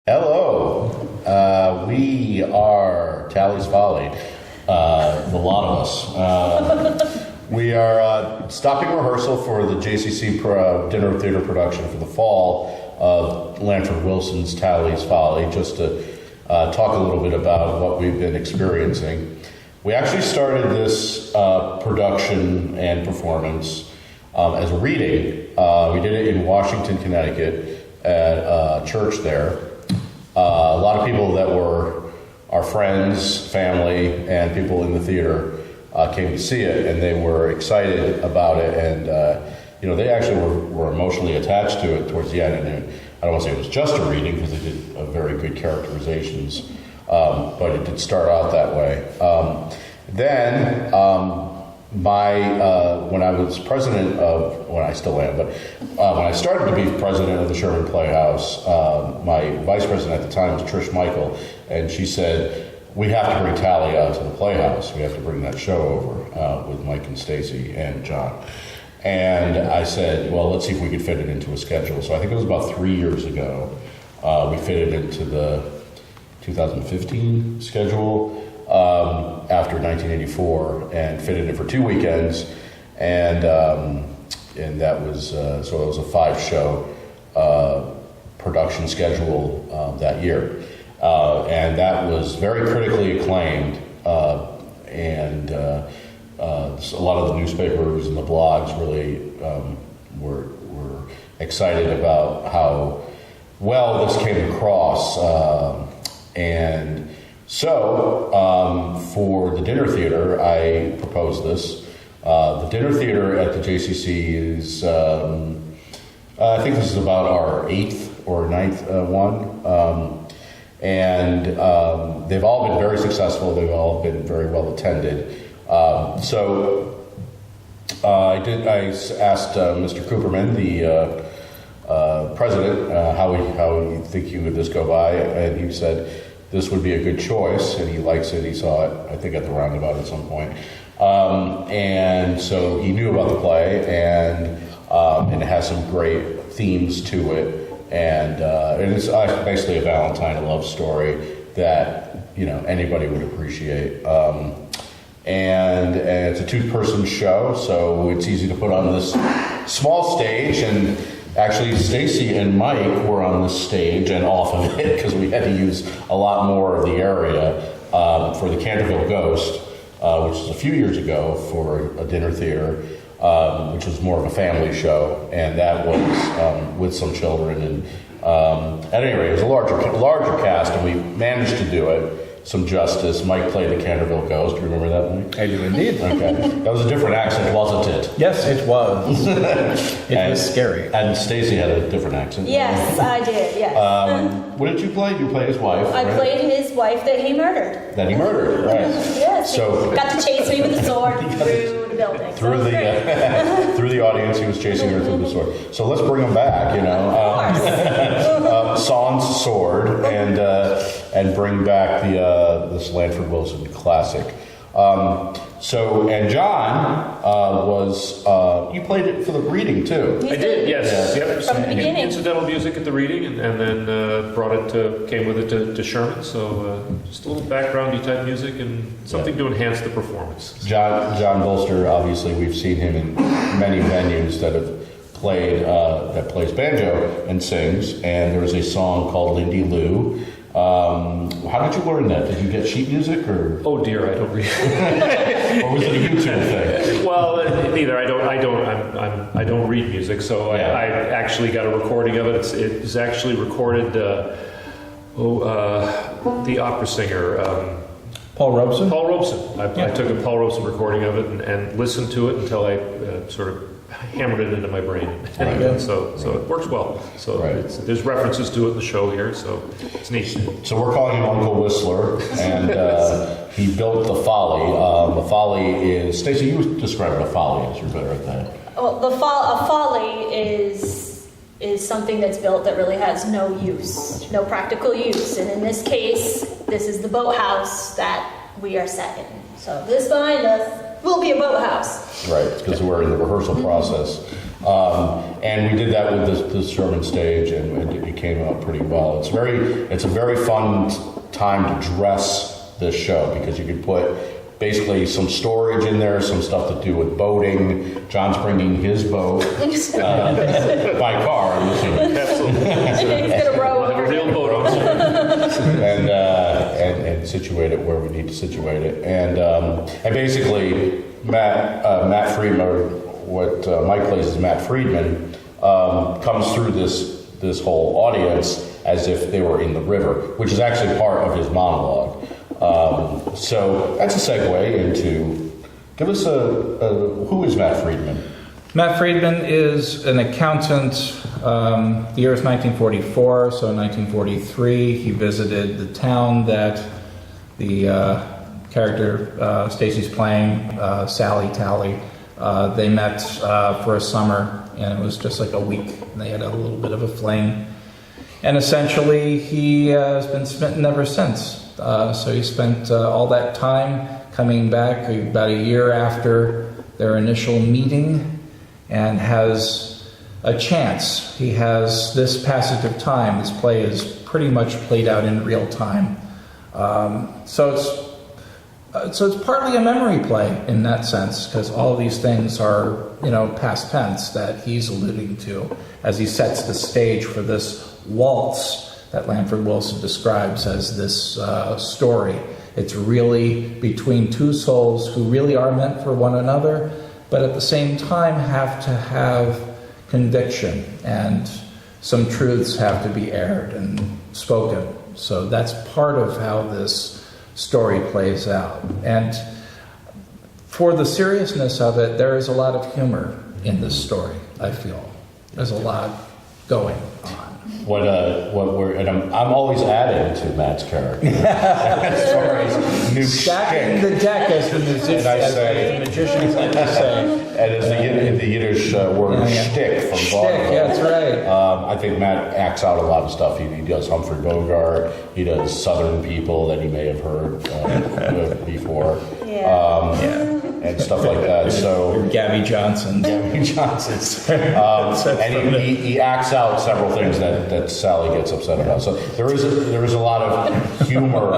Hello. We are Tally's Folly, the lot of us. We are stopping rehearsal for the JCC dinner theater production for the fall of Lanford Wilson's Tally's Folly, just to talk a little bit about what we've been experiencing. We actually started this production and performance as a reading. We did it in Washington, Connecticut, at a church there. A lot of people that were our friends, family, and people in the theater came to see it, and they were excited about it, and they actually were emotionally attached to it towards the end. And I don't want to say it was just a reading because they did very good characterizations, but it did start out that way. Then when I was president of, when I still am, but when I started to be president of the Sherman Playhouse, my vice president at the time was Trish Michael, and she said, we have to bring Tally out to the Playhouse. We have to bring that show over with Mike and Stacy and John. And I said, well, let's see if we could fit it into a schedule. So I think it was about 3 years ago, we fit it into the 2015 schedule. After 1984, and fitted it for 2 weekends, and that was so it was a 5-show production schedule that year, and that was very critically acclaimed, and a lot of the newspapers and the blogs really were excited about how well this came across, and so, for the dinner theater, I proposed this. The dinner theater at the JCC is, I think this is about our 8th or 9th one. And they've all been very successful. They've all been very well attended. So, I asked Mr. Cooperman, the president, how he think he would this go by, and he said, this would be a good choice, and he likes it. He saw it, I think, at the roundabout at some point. And so he knew about the play, and it has some great themes to it. And it's basically a Valentine love story that, anybody would appreciate. And it's a 2-person show, so it's easy to put on this small stage. And actually, Stacy and Mike were on the stage and off of it because we had to use a lot more of the area for the Canterville Ghost, which was a few years ago for a dinner theater, which was more of a family show, and that was with some children. And at any rate, it was a larger cast, and we managed to do it some justice. Mike played the Canterville Ghost. Do you remember that, Mike? I do indeed. Okay. That was a different accent, wasn't it? Yes, it was. It was scary. And Stacy had a different accent. Yes, I did, yes. What did you play? You played his wife, I right? played his wife that he murdered. That he murdered, right. Yes, So, he got to chase me with a sword through the building. through the audience, he was chasing her through the sword. So let's bring him back, Sans sword, and bring back this Lanford Wilson classic. And John was you played it for the reading too. I did, yes. Yeah. Yep. From the beginning. Incidental music at the reading, and then came with it to Sherman. So just a little backgroundy type music and something to enhance the performance. John Bolster, obviously, we've seen him in many venues that plays banjo and sings. And there was a song called Lindy Lou. How did you learn that? Did you get sheet music, or? Oh dear, I don't read. Or was it a YouTube thing? Well, neither. I don't read music, so Yeah. I actually got a recording of it. It was actually recorded. The opera singer. Paul Robeson? Paul Robeson. I took a Paul Robeson recording of it and listened to it until I sort of hammered it into my brain. Right. So it works well. So Right. there's references to it in the show here, so it's neat. So we're calling him Uncle Whistler, and he built the Folly. The Folly is, Stacey, you describe what a Folly is. You're better at that. Well, a folly is something that's built that really has no use, no practical use. And in this case, this is the boathouse that we are set in. So this behind us will be a boathouse. Right, because we're in the rehearsal process And we did that with the Sherman stage, and it came out pretty well. It's a very fun time to dress this show because you could put basically some storage in there, some stuff to do with boating. John's bringing his boat by car, I'm assuming. Absolutely. He's gonna row We'll have over a real here. boat on shore. and situate it where we need to situate it. And basically, Matt Friedman, or what Mike plays as Matt Friedman, comes through this whole audience as if they were in the river, which is actually part of his monologue. So that's a segue into, give us who is Matt Friedman? Matt Friedman is an accountant. The year is 1944, so in 1943 he visited the town that the character Stacy's playing, Sally Tally. They met for a summer, and it was just like a week. And they had a little bit of a fling. And essentially he has been smitten ever since. So he spent all that time coming back about a year after their initial meeting, and has a chance. He has this passage of time. This play is pretty much played out in real time. So it's partly a memory play in that sense, because all of these things are, past tense that he's alluding to as he sets the stage for this waltz that Lanford Wilson describes as this story. It's really between two souls who really are meant for one another, but at the same time have to have conviction, and some truths have to be aired and spoken. So that's part of how this story plays out. And for the seriousness of it, there is a lot of humor in this story, I feel. There's a lot going on. I'm always adding to Matt's character. As far as new Stacking shtick. the deck, as the magicians like to say. And as the Yiddish word shtick from Shtick, vaudeville. yeah, that's right. I think Matt acts out a lot of stuff. He does Humphrey Bogart. He does Southern people that he may have heard before. And stuff like that. So Gabby Johnson. Gabby Johnson's. And he acts out several things that Sally gets upset about. So there is a lot of humor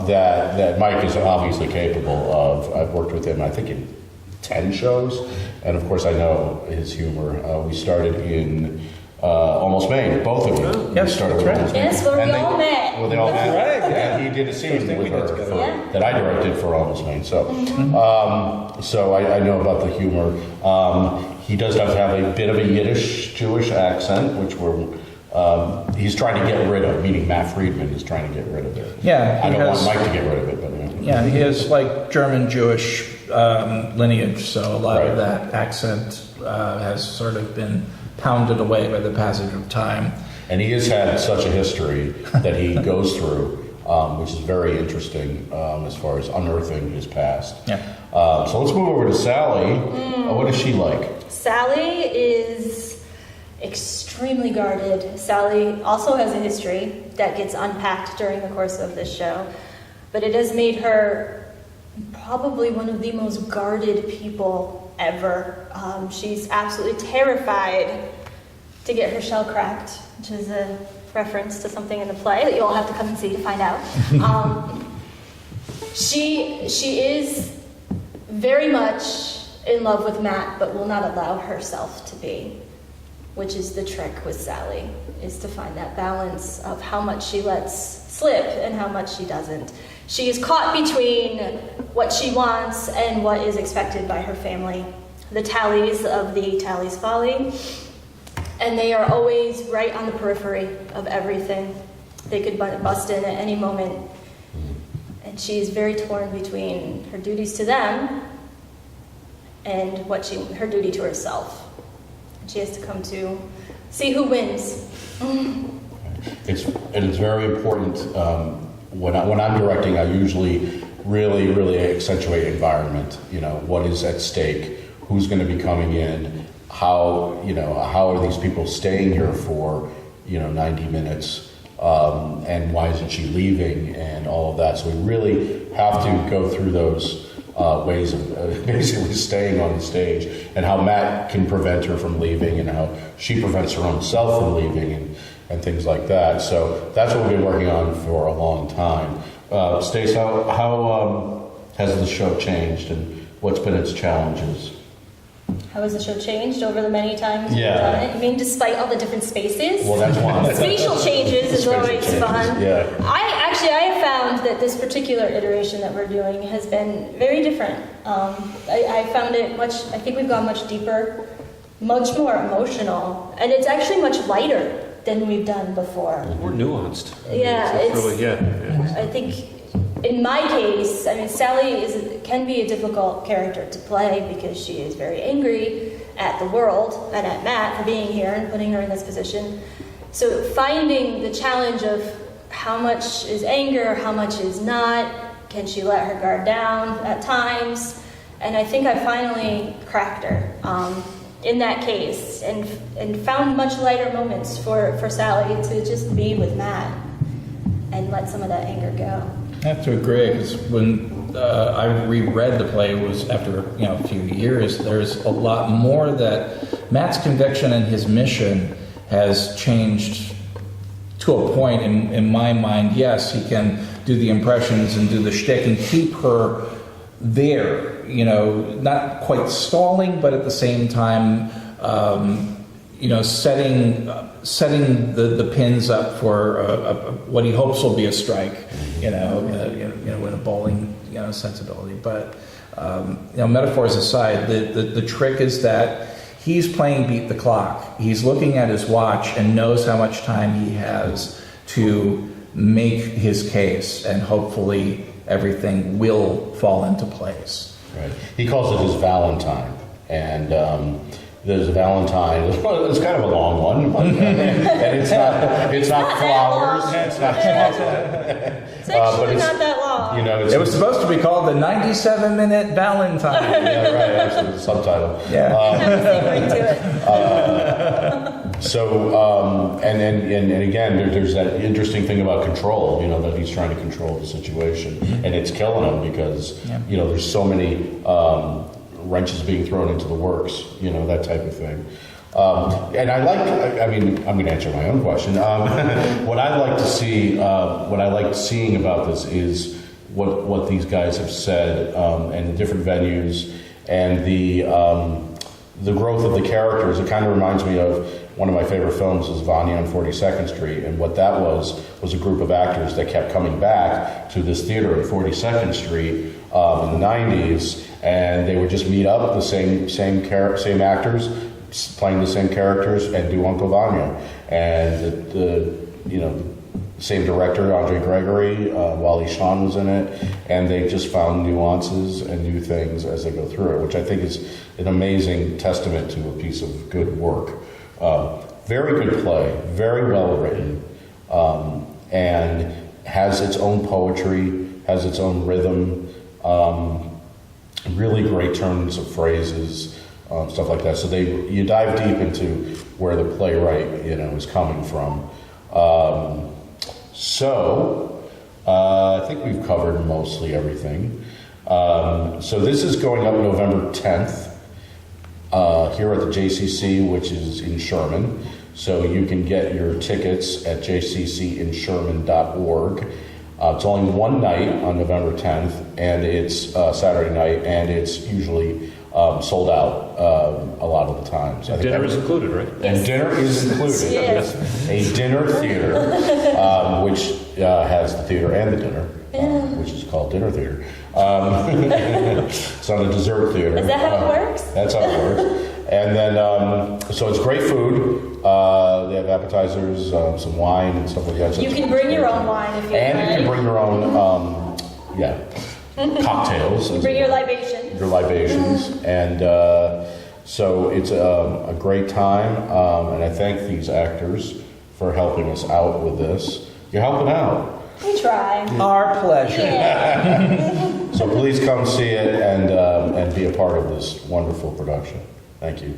that Mike is obviously capable of. I've worked with him, I think, in 10 shows, and of course I know his humor. We started in Almost Maine, both of you. Yes, We started with that's right. Almost Maine. Yes, where And we all met. Well, they all met. right, yeah. And he did a scene with her Yeah. that I directed for Almost Maine. So, so I know about the humor. He does have to have a bit of a Yiddish Jewish accent, which he's trying to get rid of. Meaning Matt Friedman is trying to get rid of it. Yeah, I he don't has- want Mike to get rid of it, but Yeah, he has like German Jewish lineage, so a lot Right. of that accent has sort of been pounded away by the passage of time. And he has had such a history that he goes through, which is very interesting as far as unearthing his past. Yeah. So let's move over to Sally. What is she like? Sally is extremely guarded. Sally also has a history that gets unpacked during the course of this show, but it has made her probably one of the most guarded people ever. She's absolutely terrified to get her shell cracked, which is a reference to something in the play that you'll have to come and see to find out. She is very much in love with Matt, but will not allow herself to be, which is the trick with Sally, is to find that balance of how much she lets slip and how much she doesn't. She is caught between what she wants and what is expected by her family, the Tallies of the Tallies Folly, and they are always right on the periphery of everything. They could bust in at any moment, and she is very torn between her duties to them and her duty to herself. She has to come to see who wins. It's very important. When I'm directing, I usually really accentuate environment. What is at stake, who's going to be coming in, how are these people staying here for 90 minutes, and why isn't she leaving, and all of that. So we really have to go through those ways of basically staying on the stage, and how Matt can prevent her from leaving, and how she prevents her own self from leaving, and things like that. So that's what we've been working on for a long time. Stace, how has the show changed, and what's been its challenges? How has the show changed over the many times Yeah. we've done it? I mean, despite all the different spaces? Well, that's one. Spatial changes is Spatial always changes, fun. yeah. I have found that this particular iteration that we're doing has been very different. I found it I think we've gone much deeper, much more emotional, and it's actually much lighter than we've done before. More nuanced. Yeah, It's it's- really, yeah. I think in my case, I mean, Sally can be a difficult character to play because she is very angry at the world and at Matt for being here and putting her in this position. So finding the challenge of how much is anger, how much is not, can she let her guard down at times? And I think I finally cracked her in that case and found much lighter moments for Sally to just be with Matt and let some of that anger go. I have to agree, because when I reread the play, it was after a few years. There's a lot more that Matt's conviction and his mission has changed to a point in my mind. Yes, he can do the impressions and do the shtick and keep her there. Not quite stalling, but at the same time, setting the pins up for what he hopes will be a strike. In a bowling sensibility. But metaphors aside, the trick is that he's playing beat the clock. He's looking at his watch and knows how much time he has to make his case, and hopefully everything will fall into place. Right. He calls it his Valentine, and there's a Valentine. It's kind of a long one, and it's not flowers. It's not chocolate. It's actually but it's not that long. It was supposed to be called the 97-minute Valentine. Yeah, right. Actually, the subtitle. Yeah. Have to it. So, and again, there's that interesting thing about control. That he's trying to control the situation, and it's killing him because there's so many wrenches being thrown into the works. That type of thing. And I'm going to answer my own question. What I like to see, what I like seeing about this is what these guys have said, and the different venues, and the growth of the characters. It kind of reminds me of one of my favorite films is Vanya on 42nd Street, and what that was a group of actors that kept coming back to this theater at 42nd Street in the 90s, and they would just meet up, the same actors, playing the same characters, and do Uncle Vanya. And the same director, Andre Gregory, Wally Shawn was in it, and they just found nuances and new things as they go through it, which I think is an amazing testament to a piece of good work. Very good play, very well written, and has its own poetry, has its own rhythm, really great turns of phrases, stuff like that. So you dive deep into where the playwright is coming from. I think we've covered mostly everything. So this is going up November 10th here at the JCC, which is in Sherman. So you can get your tickets at jccinsherman.org. It's only one night on November 10th, and it's Saturday night, and it's usually sold out a lot of the times. I think Dinner is included, right? And dinner is included. Yes. A dinner theater, which has the theater and the dinner, which is called Dinner Theater. It's not a dessert theater. Is that how it works? That's how it works. And then, so it's great food. They have appetizers, some wine and stuff like that. So You can bring your own wine if you And like. you can bring your own, cocktails. Bring your libation. Your libations. And so it's a great time. And I thank these actors for helping us out with this. You're helping out. We try. Our pleasure. Yeah. So please come see it and be a part of this wonderful production. Thank you.